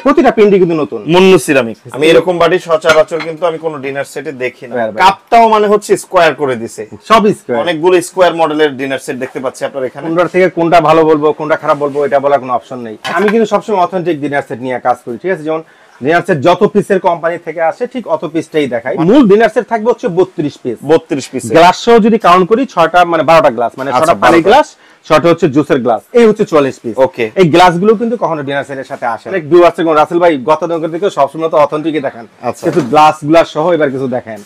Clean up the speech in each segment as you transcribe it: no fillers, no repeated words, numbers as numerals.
প্রতিটা পিন্ডি কিন্তু নতুন মুন্নু সিরামিক। আমি এরকম বাড়ি সচরাচর কিন্তু আমি কোনো ডিনার সেটে দেখি না। কাপটাও মানে হচ্ছে স্কয়ার করে দিছে, সব স্কয়ার, অনেকগুলো স্কয়ার মডেলের ডিনার সেট দেখতে পাচ্ছি আপনার এখানে। কোনটা থেকে কোনটা ভালো বলবো কোনটা খারাপ বলবো এটা বলার কোনো অপশন নেই। আমি কিন্তু সবসময় অথেন্টিক ডিনার সেট নিয়ে কাজ করি, ঠিক আছে। যেমন ডিনার সেট যত পিসের কোম্পানি থেকে আসে ঠিক অত পিসটাই দেখাই। মূল ডিনার সেট থাকবে হচ্ছে 32 পিস। 32 পিস গ্লাস সহ যদি কাউন্ট করি 6টা মানে 12টা গ্লাস, মানে 6টা পানি গ্লাস, 6টা হচ্ছে জুসের গ্লাস, এই হচ্ছে 44 পিস। ওকে, এই গ্লাসগুলো কিন্তু কখনো ডিনার সেটের সাথে আসে না। ভিউয়ার্স কোন রাসেল ভাই গত নগর থেকে সবসময় তো অথেন্টিকই দেখান, কিন্তু গ্লাসগুলো সহ এবার কিছু দেখেন,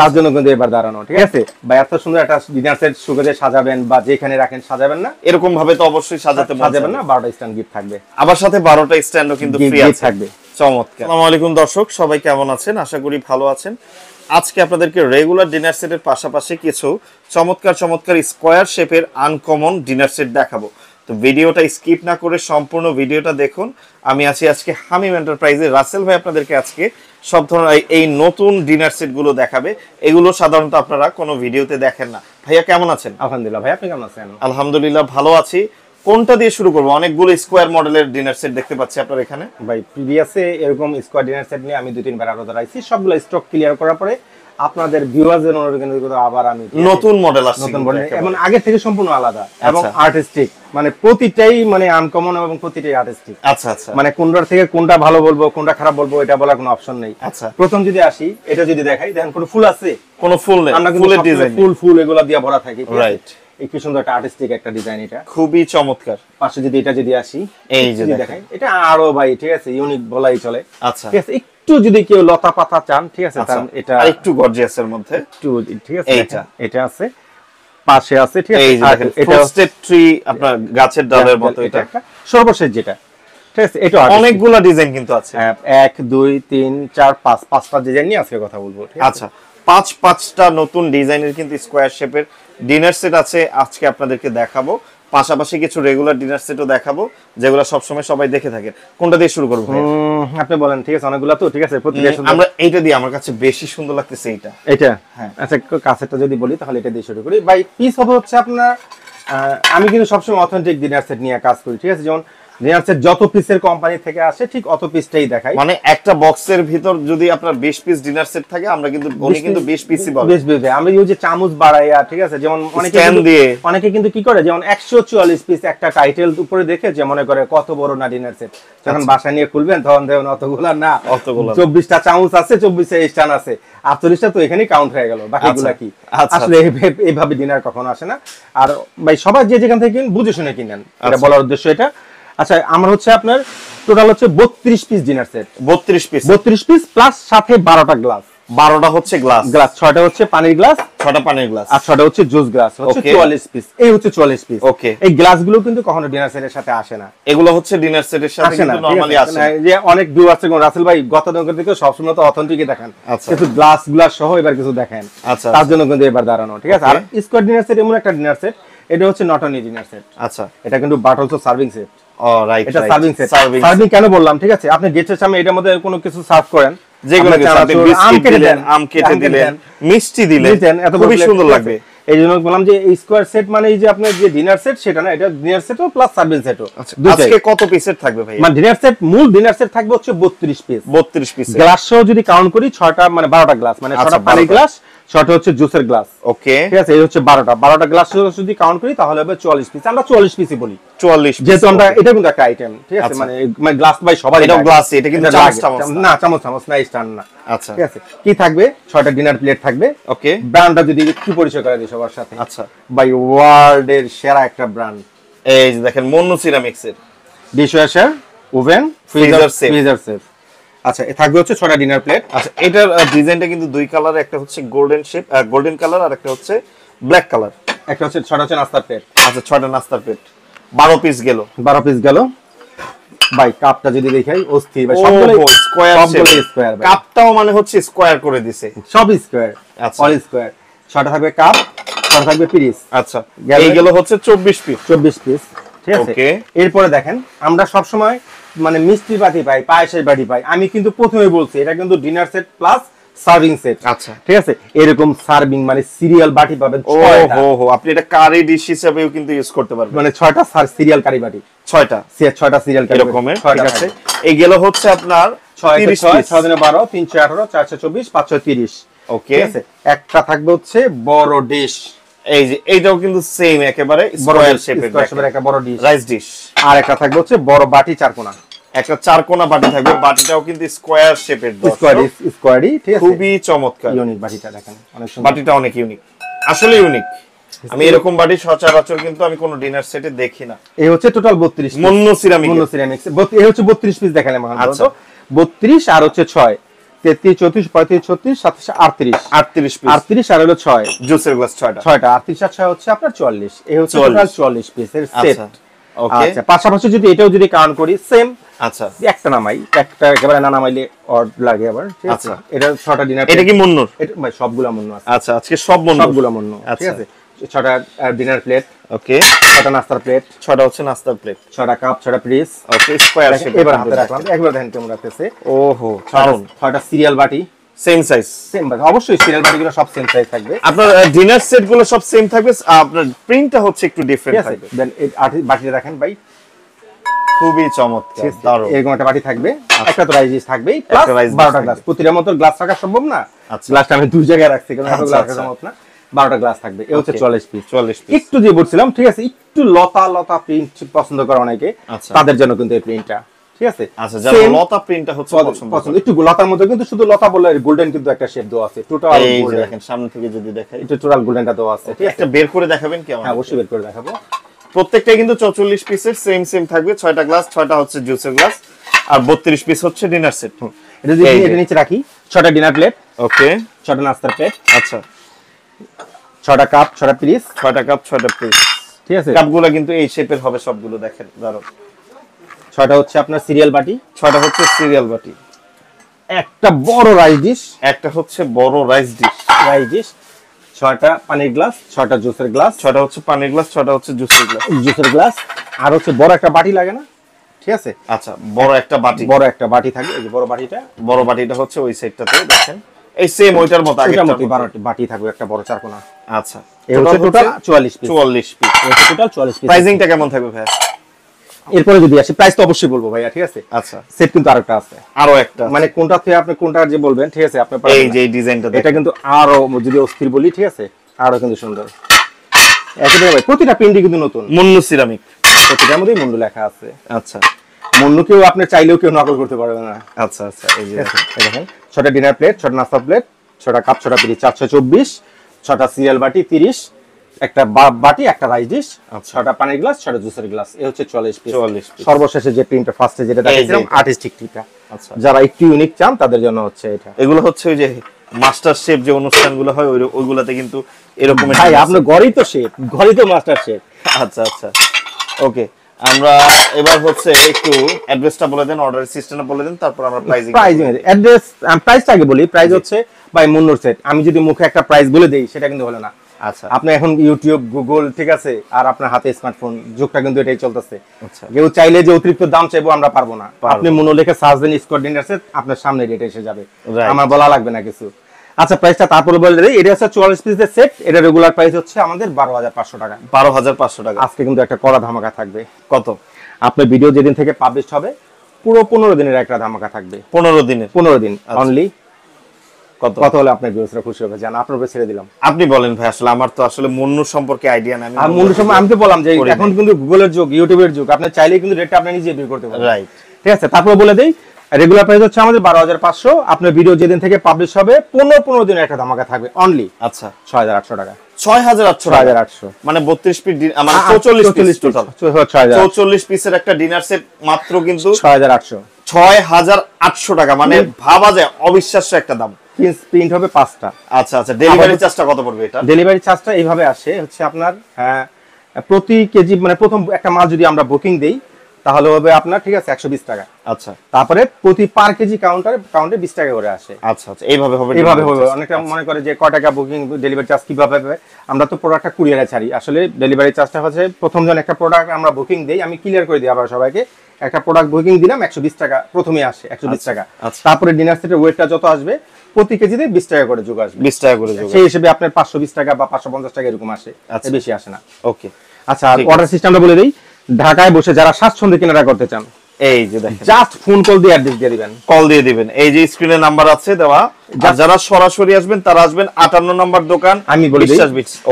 তার জন্য কিন্তু এবার দাঁড়ানো, ঠিক আছে ভাই। এত সুন্দর একটা ডিনার সেট সুগরে সাজাবেন বা যেখানে রাখেন সাজাবেন না, এরকম ভাবে তো অবশ্যই সাজাবেন না। 12টা স্ট্যান্ড গিফট থাকবে, আবার সাথে 12টা স্ট্যান্ডও কিন্তু ফ্রি থাকবে। চমৎকার। আসসালামু আলাইকুম দর্শক, সবাই কেমন আছেন? আশা করি ভালো আছেন। আজকে আপনাদেরকে রেগুলার ডিনার সেটের পাশাপাশি কিছু চমৎকার স্কয়ার শেপের আনকমন ডিনার সেট দেখাবো। তো ভিডিওটা স্কিপ না করে সম্পূর্ণ ভিডিওটা দেখুন। আমি আছি আজকে হামিম এন্টারপ্রাইজে, রাসেল ভাই আপনাদেরকে আজকে সব ধরনের এই নতুন ডিনার সেট গুলো দেখাবে। এগুলো সাধারণত আপনারা কোনো ভিডিওতে দেখেন না। ভাইয়া কেমন আছেন? আলহামদুলিল্লাহ। ভাই আপনি কেমন আছেন? আলহামদুলিল্লাহ ভালো আছি। কোনটা দিয়ে শুরু করব? অনেকগুলো স্কয়ার মডেলের ডিনার সেট দেখতে পাচ্ছি আপনার এখানে। ভাই প্রিভিয়াসে এরকম স্কয়ার ডিনার সেট নিয়ে আমি 2-3 বার আরো ধরাইছি, সবগুলো স্টক ক্লিয়ার করার পরে আপনাদের ভিউয়ারদের অনুরোধে আবার আমি নতুন মডেল আসছে, নতুন মডেল এবং আগে থেকে সম্পূর্ণ আলাদা এবং আর্টিস্টিক, মানে প্রতিটাই মানে আনকমন এবং প্রতিটাই আর্টিস্টিক। আচ্ছা আচ্ছা, মানে কোনটার থেকে কোনটা ভালো বলবো কোনটা খারাপ বলবো এটা বলার কোনো অপশন নেই। আচ্ছা, প্রথম যদি আসি, এটা যদি দেখাই, দেখেন কোনো ফুল আছে? কোনো ফুল নেই, আমরা ফুলের ডিজাইন, ফুল এগুলা দিয়ে ভরা থাকি, রাইট। কি সুন্দর একটা আর্টিস্টিক একটা ডিজাইন, এটা খুবই চমৎকার। পাশে যদি এটা যদি আসি, এই যে দেখাই, এটা আরো ভাই ঠিক আছে ইউনিক বলাই চলে। আচ্ছা, ঠিক আছে, একটু যদি কেউ লতা পাতা চান, ঠিক আছে, এটা আর একটু গর্জিয়াসের মধ্যে একটু, ঠিক আছে, এটা আছে, পাশে আছে, ঠিক আছে। এটা ফ্রস্টেড ট্রি, আপনার গাছের ডালের মতো। এটা একটা সর্বশেষ যেটা, ঠিক আছে, এটা অনেকগুলো ডিজাইন কিন্তু আছে। 1 2 3 4 5 5টা ডিজাইন নিয়ে আজকে কথা বলবো, ঠিক আছে। আচ্ছা, 5টা নতুন ডিজাইনের কিন্তু স্কয়ার শেপের ডিনার সেট আছে আজকে আপনাদেরকে দেখাবো। পাশাপাশি কিছু রেগুলার ডিনার সেটও দেখাবো, যেগুলো সবসময় সবাই দেখে থাকে। কোনটা দিয়ে শুরু করব? আপনি বলেন। ঠিক আছে, অনেকগুলো তো, ঠিক আছে, আমরা এইটা দিয়ে, আমার কাছে বেশি সুন্দর লাগতেছে এটা। হ্যাঁ, আচ্ছা, কাছেরটা যদি বলি তাহলে এটা দিয়ে শুরু করি। ভাই পিস হবে হচ্ছে আপনার, আমি কিন্তু সবসময় অথেন্টিক ডিনার সেট নিয়ে কাজ করি, ঠিক আছে। যেমন ডিনার সেট যত পিসের কোম্পানি থেকে আসে ঠিক অত পিসটাই দেখাই। মানে একটা বক্সের ভিতর যদি আপনার 20 পিস ডিনার সেট থাকে, আমরা কিন্তু উনি কিন্তু 20 পিসই পাবে। 20 পিস আমরা ইউজ যে চামচ বাড়াইয়া, ঠিক আছে। যেমন অনেকে কিন্তু কি করে, যেমন 144 পিস একটা টাইটেল উপরে দেখে যে মনে করে কত বড় না ডিনার সেট, যখন বাসা নিয়ে খুলবেন তখন দেখুন অতগুলা না, 24টা চামচ আছে, 24টা স্ট্যান্ড আছে, 48টা তো এখানেই কাউন্ট হয়ে গেল, বাকিগুলা কি? আসলে এইভাবে ডিনার কখনো আসে না। আর ভাই সবাই যে যেখান থেকে বুঝে শুনে কিনেন, এটা বলার উদ্দেশ্য এটা। আচ্ছা, আমার হচ্ছে আপনার টোটাল হচ্ছে 32 piece dinner set. 32 piece plus সাথে 12টা গ্লাস। 12টা হচ্ছে গ্লাস, 6টা হচ্ছে পানির গ্লাস, 6টা পানির গ্লাস, আর 6টা হচ্ছে জুস গ্লাস, হচ্ছে 44 পিস। এই হচ্ছে 44 পিস। ওকে, এই গ্লাসগুলো কিন্তু কখনো ডিনার সেটের সাথে আসে না। এগুলো হচ্ছে ডিনার সেটের সাথে কিন্তু নরমালি আসে না। যে অনেক ভিউ আছে কোন রাসেল ভাই গত নগর থেকে সবসময় তো অথেন্টিকই দেখান, কিন্তু গ্লাস সহ এবার কিছু দেখেন, তার জন্য কিন্তু এবার দাঁড়ানো, ঠিক আছে। আর স্কয়ার ডিনার সেট এমন একটা ডিনার সেট, এটা হচ্ছে নট অনলি ডিনার সেট। আচ্ছা, এটা কিন্তু but also serving set. Right, এটা সার্ভিং সেট। সার্ভিং কেন বললাম, ঠিক আছে, আপনি গেটের সামনে এটার মধ্যে কোনো কিছু সার্ভ করেন, যেগুলো আম কেটে দিলেন, মিষ্টি দিলেন, খুবই সুন্দর লাগবে। এই জন্য বললাম যে এই স্কয়ার সেট মানে এই যে আপনার যে ডিনার সেট, সেটা না, এটা ডিনার সেটও প্লাস সার্ভিং সেটও। আজকে কত পিসের থাকবে ভাই? মানে ডিনার সেট, মূল ডিনার সেট থাকবে হচ্ছে 32 পিস। 32 পিস গ্লাস সহ যদি কাউন্ট করি 6টা মানে 12টা গ্লাস, মানে 6টা পানি গ্লাস, 6টা হচ্ছে জুসের গ্লাস। ওকে, ঠিক আছে, এই হচ্ছে 12টা গ্লাস যদি কাউন্ট করি তাহলে হবে 44 পিস। আমরা 44 পিসই বলি, 44, যেহেতু আমরা এটা কিন্তু একটা আইটেম, ঠিক আছে। মানে গ্লাস বাই সবাই, এটা গ্লাস, এটা কিন্তু না চামচ না, স্ট্যান্ড না। আচ্ছা, ঠিক আছে। কি থাকবে? 6টা ডিনার প্লেট থাকবে। ওকে, ব্র্যান্ডটা যদি একটু পরিচয় করে দিই সবার সাথে। আচ্ছা, বাই ওয়ার্ল্ডের সেরা একটা ব্র্যান্ড। এই যে দেখেন মুন্নু সিরামিক্স এর ডিশওয়াশার, ওভেন, ফ্রিজার সেফ। আচ্ছা, এ থাকবে হচ্ছে 6টা ডিনার প্লেট। আচ্ছা, এটার ডিজাইনটা কিন্তু দুই কালার, একটা হচ্ছে গোল্ডেন কালার আর একটা হচ্ছে ব্ল্যাক কালার। একটা হচ্ছে 6টা হচ্ছে নাস্তার প্লেট। আচ্ছা, 6টা নাস্তার প্লেট, 12 পিস গেল। 12 পিস গেল। ভাই কাপটা যদি দেখাই অস্থির, ভাই সবগুলো স্কয়ার। কাপটাও মানে হচ্ছে স্কয়ার করে দিছে, সব স্কয়ার, অল স্কয়ার। 6টা থাকবে কাপ, 6টা থাকবে পিস। আচ্ছা, এই গেল হচ্ছে 24 পিস। 24 পিস, ঠিক আছে। এরপরে দেখেন, আমরা সব সময় মানে মিষ্টির বাটি পাই, পায়েসের বাটি পাই। আমি কিন্তু প্রথমে বলছি এটা কিন্তু dinner set plus serving set. আচ্ছা ঠিক আছে, এরকম সার্ভিং মানে সিরিয়াল বাটি পাবেন 6টা। ওহো, আপনি এটা কারি ডিশ হিসেবেও কিন্তু ইউজ করতে পারবেন, মানে 6টা সিরিয়াল কারি বাটি, 6টা 6টা সিরিয়াল কারি এরকমের। ঠিক আছে, এই গেল হচ্ছে আপনার 30 6 6 দিনে 12 318 424 530। ওকে, ঠিক আছে, একটা থাকবে হচ্ছে বড় ডিশ, এই যে এইটাও কিন্তু সেম একেবারে স্কয়ার শেপের একটা বড় ডিশ, রাইস ডিশ। আর একটা থাকবে হচ্ছে বড় বাটি চারকোনা, একটা চারকোনা বাটি থাকবে, বাটিটাও কিন্তু স্কয়ার শেপের, স্কোয়ারি। ঠিক আছে, খুবই চমৎকার ইউনিক বাটিটা দেখেন, অনেক সুন্দর, বাটিটা অনেক ইউনিক, আসলে ইউনিক। আমি এরকম বাটি সচরাচর কিন্তু আমি কোনো ডিনার সেটে দেখি না। এই হচ্ছে টোটাল 32 মন্নু সিরামিক, এই হচ্ছে 32 পিস দেখালাম এখন। আচ্ছা 32 আর হচ্ছে 6 33 34 35 36 37 38 38 পিস, 38 আর হলো 6 জুসের গ্লাস 6টা 38 আর 6 হচ্ছে আপনার 44। এই হচ্ছে টোটাল 44 পিসের সেট। আচ্ছা ওকে, আচ্ছা, পাশাপাশি যদি এটাও যদি কাউন্ট করি সেম, আচ্ছা একটা নামাই, একটা একেবারে না নামাইলে অড লাগে আবার। ঠিক আছে, আচ্ছা, এটা 6টা ডিনার, এটা কি মুন্নুর? এটা ভাই সবগুলা মন্ন আছে। আচ্ছা, আজকে সব মুন্নুর, সবগুলা মন্ন। ঠিক আছে, 6টা ডিনার প্লেট, ওকে 6টা নাস্তার প্লেট, 6টা হচ্ছে নাস্তার প্লেট, 6টা কাপ, 6টা পিস, ওকে স্কয়ার শেপ। এবার হাতে রাখলাম, একবার দেখেন কেমন রাখতেছে। ওহো, দারুন। 6টা সিরিয়াল বাটি, সেম সাইজ, সেম বাটি, অবশ্যই সিরিয়াল বাটিগুলো সব সেম সাইজ থাকবে। আপনার ডিনার সেট গুলো সব সেম থাকবে, আপনার প্রিন্টটা হচ্ছে একটু ঠিক ডিফারেন্ট আছে, থাকবে। দেন এই বাটিটা দেখেন ভাই, খুবই চমৎকার, দারুন। এরকম একটা বাটি থাকবে, একটা তো রাইস ডিশ থাকবেই, প্লাস একটা rice dish 12টা থাকবে। গ্লাস। প্রতিটা মতো গ্লাস রাখা সম্ভব না, আচ্ছা। গ্লাসটা আমি দুই জায়গায় রাখছি কারণ এত আচ্ছা, গ্লাস আচ্ছা। রাখা সম্ভব না। 12টা গ্লাস থাকবে। এই হচ্ছে Okay, 44 পিস। 44 পিস, একটু যে বলছিলাম, ঠিক আছে, একটু লতা লতা প্রিন্ট পছন্দ করে অনেকে, আচ্ছা। তাদের জন্য কিন্তু এই প্রিন্টটা, ঠিক আছে, আচ্ছা, যারা Same লতা প্রিন্টটা হচ্ছে পছন্দ পছন্দ, করে। একটু লতার মধ্যে কিন্তু শুধু লতা বললে গোল্ডেন কিন্তু একটা শেপ দেওয়া আছে, টোটাল এই যে গোল্ডেন, দেখেন সামনে থেকে যদি দেখাই, একটু টোটাল গোল্ডেনটা দেওয়া আছে। ঠিক আছে, একটা বের করে দেখাবেন কি আমার? হ্যাঁ অবশ্যই বের করে দেখাবো। প্রত্যেকটাই কিন্তু 44 পিসের সেম থাকবে, 6টা গ্লাস, 6টা হচ্ছে জুসের গ্লাস, আর 32 পিস হচ্ছে ডিনার সেট। এটা যদি এই যে। এটা নিচে রাখি, 6টা ডিনার প্লেট, ওকে, 6টা নাস্তার প্লেট, আচ্ছা 6টা কাপ, 6টা পিস। 6টা কাপ, 6টা পিস। ঠিক আছে, কাপগুলো কিন্তু এই শেপের হবে সবগুলো, দেখেন দারুন। 6টা হচ্ছে আপনার সিরিয়াল বাটি, 6টা হচ্ছে সিরিয়াল বাটি, একটা বড় রাইস ডিশ, একটা হচ্ছে বড় রাইস ডিশ, 6টা পানির গ্লাস, 6টা জুসের গ্লাস, 6টা হচ্ছে পানির গ্লাস, 6টা হচ্ছে জুসের গ্লাস, আর হচ্ছে বড় একটা বাটি লাগে না, ঠিক আছে, আচ্ছা বড় একটা বাটি, বড় একটা বাটি থাকবে। এই যে বড় বাটিটা, বড় বাটিটা হচ্ছে ওই সাইডটাতে দেখেন, এই সেম ওইটার মতো এটার আগেরটার মতোই মতো। 12টি বাটি থাকবে, একটা বড় চারকোনা। আচ্ছা, এই হচ্ছে টোটাল 44 পিস। 44 পিস। এই হচ্ছে টোটাল 44 পিস। প্রাইসিংটা কেমন থাকবে ভাই? এরপরে যদি আসি, প্রাইস তো অবশ্যই বলবো ভাইয়া, ঠিক আছে। আচ্ছা, সেট কিন্তু আরেকটা আছে, আরো একটা মানে কোনটা থেকে আপনি কোনটা যে বলবেন, ঠিক আছে, আপনি এই যে এই ডিজাইনটা এটা কিন্তু আরো যদি অস্থির বলি, ঠিক আছে, আরো কিন্তু সুন্দর। একেবারে ভাই প্রতিটা প্রিন্টই কিন্তু নতুন, মুন্নু সিরামিক, প্রতিটার মধ্যেই মুন্ডু লেখা আছে। আচ্ছা মুন্ডু কেউ আপনি চাইলেও কেউ নকল করতে পারবে না। আচ্ছা আচ্ছা, এই যে এই দেখেন, 6টা ডিনার প্লেট, 6টা নাস্তা প্লেট, 6টা কাপ, 6টা পিস, 424, 6টা সিরিয়াল বাটি 30, একটা বাটি, একটা রাইস ডিশ, 6টা পানির গ্লাস, 6টা জুসের গ্লাস। এই হচ্ছে 44 পিস। 44 পিস। সর্বশেষে যে প্রিন্টটা ফার্স্টে যেটা দেখাইছিলাম, এইটা। আর্টিস্টিক টিটা, আচ্ছা, যারা একটু ইউনিক চান তাদের জন্য হচ্ছে এটা। এগুলো হচ্ছে ওই যে মাস্টার শেফ যে অনুষ্ঠানগুলো হয় ওইগুলাতে কিন্তু এরকম ভাই আপনার ঘরেই তো শেফ, ঘরেই তো মাস্টার শেফ। আচ্ছা আচ্ছা, ওকে। আমরা এবার হচ্ছে একটু অ্যাড্রেসটা বলে দেন, অর্ডার সিস্টেমটা বলে দেন, তারপর আমরা প্রাইসিং অ্যাড্রেস, প্রাইসটা আগে বলি। প্রাইস হচ্ছে ভাই মুন্নুর সেট, আমি যদি মুখে একটা প্রাইস বলে দেই সেটা কিন্তু হলো না। আচ্ছা, আপনি এখন ইউটিউব, গুগল, ঠিক আছে, আর আপনার হাতে স্মার্টফোন, যুগটা কিন্তু এটাই চলতেছে। আচ্ছা, কেউ চাইলে যে অতিরিক্ত দাম চাইবো আমরা পারবো না। আপনি মুন্নু লিখে সার্চ দেন, স্কোয়ার ডিনার সেট, আপনার সামনে রেট এসে যাবে, Right. আমার বলা লাগবে না কিছু। আচ্ছা, প্রাইসটা তারপরে বলে দেই। এটা হচ্ছে 44 পিসের সেট, এটা রেগুলার প্রাইস হচ্ছে আমাদের 12,500 টাকা। 12,500 টাকা। আজকে কিন্তু একটা কড়া ধামাকা থাকবে। কত? আপনার ভিডিও যেদিন থেকে পাবলিশ হবে পুরো 15 দিনের একটা ধামাকা থাকবে। 15 দিনের? 15 দিন আচ্ছা। অনলি। কত কত হলে আপনার ভিউয়ার্সরা খুশি হবে জান, আপনার উপরে ছেড়ে দিলাম। আপনি বলেন ভাই, আসলে আমার তো আসলে মুন্নু সম্পর্কে আইডিয়া নাই। আর মূল্য সময় আমি তো বললাম যে করি এখন নাই। কিন্তু গুগলের যুগ, ইউটিউবের যুগ, আপনি চাইলেই কিন্তু রেটটা আপনি নিজে বের করতে পারেন। রাইট, ঠিক আছে, তারপরে বলে দেই রেগুলার প্রাইস হচ্ছে আমাদের 12,500। আপনার ভিডিও যেদিন থেকে পাবলিশ হবে 15 দিনের একটা ধামাকা থাকবে অনলি। আচ্ছা, 6,800 টাকা। 6,800 টাকা, 6,800 মানে 32 পিস, মানে 44 পিস টোটাল। 6,800 পিসের একটা ডিনার সেট মাত্র কিন্তু 6,800 6,800 টাকা, মানে ভাবা যায় অবিশ্বাস্য একটা দাম। প্রিন্ট হবে 5টা। আচ্ছা আচ্ছা, ডেলিভারি চার্জটা কত পড়বে এটা? ডেলিভারি চার্জটা এইভাবে আসে হচ্ছে আপনার প্রতি কেজি, মানে প্রথম একটা মাল যদি আমরা বুকিং দেই তাহলে হবে আপনার, ঠিক আছে, 120 টাকা। আচ্ছা, তারপরে প্রতি পার কেজি কাউন্টে 20 টাকা করে আসে। আচ্ছা আচ্ছা, এইভাবে হবে। এইভাবে হবে। অনেকটা মনে করে যে কয় টাকা বুকিং, ডেলিভারি চার্জ কিভাবে হবে। আমরা তো প্রোডাক্টটা কুরিয়ারে ছাড়ি, আসলে ডেলিভারি চার্জটা হচ্ছে প্রথম জন একটা প্রোডাক্ট আমরা বুকিং দেই, আমি ক্লিয়ার করে দিই আবার সবাইকে, একটা প্রোডাক্ট বুকিং দিলাম 120 টাকা প্রথমে আসে 120 টাকা, তারপরে ডিনার সেটের ওয়েটটা যত আসবে প্রতি কেজিতে 20 টাকা করে যোগ আসবে, 20 টাকা করে যোগ, সেই হিসেবে আপনার 520 টাকা বা 550 টাকা এরকম আসে, বেশি আসে না। ওকে, আচ্ছা অর্ডার সিস্টেমটা বলে দেই। ঢাকায় বসে যারা স্বাচ্ছন্দ্যে কেনাকাটা করতে চান, এই যে দেখেন জাস্ট ফোন কল দিয়ে অ্যাড্রেস দিয়ে দিবেন, কল দিয়ে দিবেন, এই যে স্ক্রিনে নাম্বার আছে দেওয়া। আর যারা সরাসরি আসবেন তারা আসবেন 58 নম্বর দোকান, আমি বলে দিই।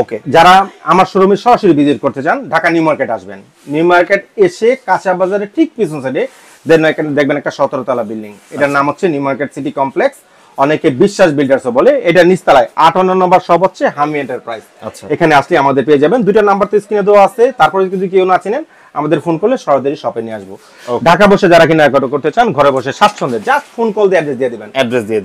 ওকে, যারা আমার শোরুমে সরাসরি ভিজিট করতে চান ঢাকা নিউ মার্কেট আসবেন, নিউ মার্কেট এসে কাঁচা বাজারের ঠিক পিছন সাইডে দেখবেন একটা 17 তলা বিল্ডিং, এটার নাম হচ্ছে নিউ মার্কেট সিটি কমপ্লেক্স, অনেকে বিশ্বাস বিল্ডার্স বলে। এটা নিচতলায় 58 নম্বর শপ হচ্ছে হামি এন্টারপ্রাইজ। এখানে আসলে আমাদের পেয়ে যাবেন, দুইটা নাম্বার তো স্ক্রিনে দেওয়া আছে, তারপরে যদি কেউ না চিনেন আমাদের ফোন করলে সরাসরি শপে নিয়ে আসবো। ঢাকা বসে যারা কেনাকাটা করতে চান ঘরে বসে স্বাচ্ছন্দ্যে জাস্ট ফোন কল দিয়ে অ্যাড্রেস দিয়ে দিবেন,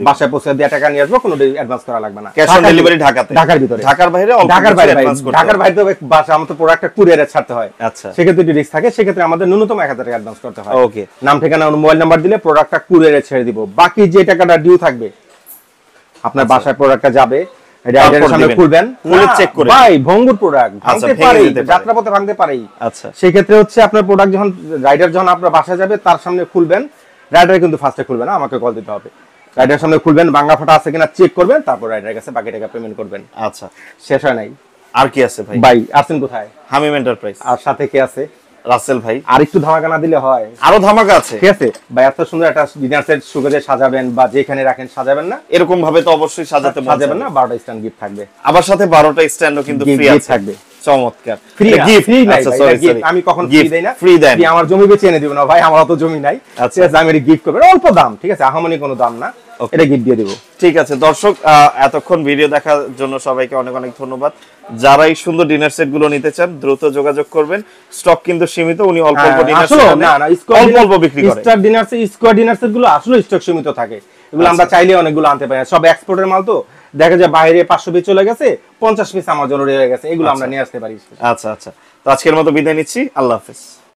বাসায় পৌঁছে দিয়ে টাকা নিয়ে আসবো, কোনো অ্যাডভান্স করা লাগবে না। ক্যাশ অন ডেলিভারি ঢাকাতে, ঢাকার ভিতরে, ঢাকার বাইরে ঢাকার বাইরে তো বাসা আমাদের প্রোডাক্টটা কুরিয়ারে ছাড়তে হয়, আচ্ছা সেক্ষেত্রে একটু রিস্ক থাকে, সেক্ষেত্রে আমাদের ন্যূনতম 1000 টাকা অ্যাডভান্স করতে হয়। ওকে, নাম ঠিকানা মোবাইল নাম্বার দিলে প্রোডাক্টটা কুরিয়ারে ছেড়ে দিব, বাকি যে টাকাটা ডিউ থাকবে আপনার বাসায় প্রোডাক্টটা যাবে, রাইডারের সামনে খুলবেন, খুলে চেক করে ভাই ভঙ্গুর প্রোডাক্ট ভাঙতে পারে, যাত্রাপথে ভাঙতে পারে, আচ্ছা সেই ক্ষেত্রে হচ্ছে আপনার প্রোডাক্ট যখন রাইডার যখন আপনার বাসায় যাবে তার সামনে খুলবেন, রাইডার কিন্তু ফার্স্টে খুলবে না, আমাকে কল দিতে হবে, রাইডারের সামনে খুলবেন, ভাঙা ফাটা আছে কিনা চেক করবেন, তারপর রাইডারের কাছে বাকি টাকা পেমেন্ট করবেন। আচ্ছা শেষ হয় নাই, আর কি আছে ভাই? ভাই আছেন কোথায়? হামিম এন্টারপ্রাইজ, আর সাথে কে আছে? রাসেল ভাই। আর একটু ধামাকা না দিলে হয়? আরো ধামাকা আছে, ঠিক আছে ভাই। এত সুন্দর একটা ডিনার সেট সুগজে সাজাবেন বা যেখানে রাখেন সাজাবেন না, এরকম ভাবে তো অবশ্যই সাজাবেন না, 12টা স্ট্যান্ড গিফট থাকবে, আবার সাথে 12টা স্ট্যান্ডও কিন্তু ফ্রি থাকবে। চমৎকার, ফ্রি গিফট, আমি কখন ফ্রি দেই না, ফ্রি দেই, আমার জমি বেচে এনে দিব না ভাই, আমার অত জমি নাই, আচ্ছা আমি এটা গিফট করব, অল্প দাম, ঠিক আছে আহামনি কোনো দাম না, এটা গিফট দিয়ে দেব। ঠিক আছে দর্শক, এতক্ষণ ভিডিও দেখার জন্য সবাইকে অনেক অনেক ধন্যবাদ। যারা এই সুন্দর ডিনার সেট গুলো নিতে চান দ্রুত যোগাযোগ করবেন, স্টক কিন্তু সীমিত, উনি অল্প অল্প ডিনার সেট অল্প বিক্রি করে, star dinner set square dinner set গুলো আসলে স্টক সীমিত থাকে, এগুলো আমরা চাইলে অনেকগুলো আনতে পারি, সব এক্সপোর্টের মাল তো, দেখা যায় বাইরে 500 পিস চলে গেছে, 50 পিস আমার জন্য রয়ে গেছে, এগুলো আমরা নিয়ে আসতে পারি। আচ্ছা আচ্ছা, তো আজকের মতো বিদায় নিচ্ছি, আল্লাহ হাফেজ।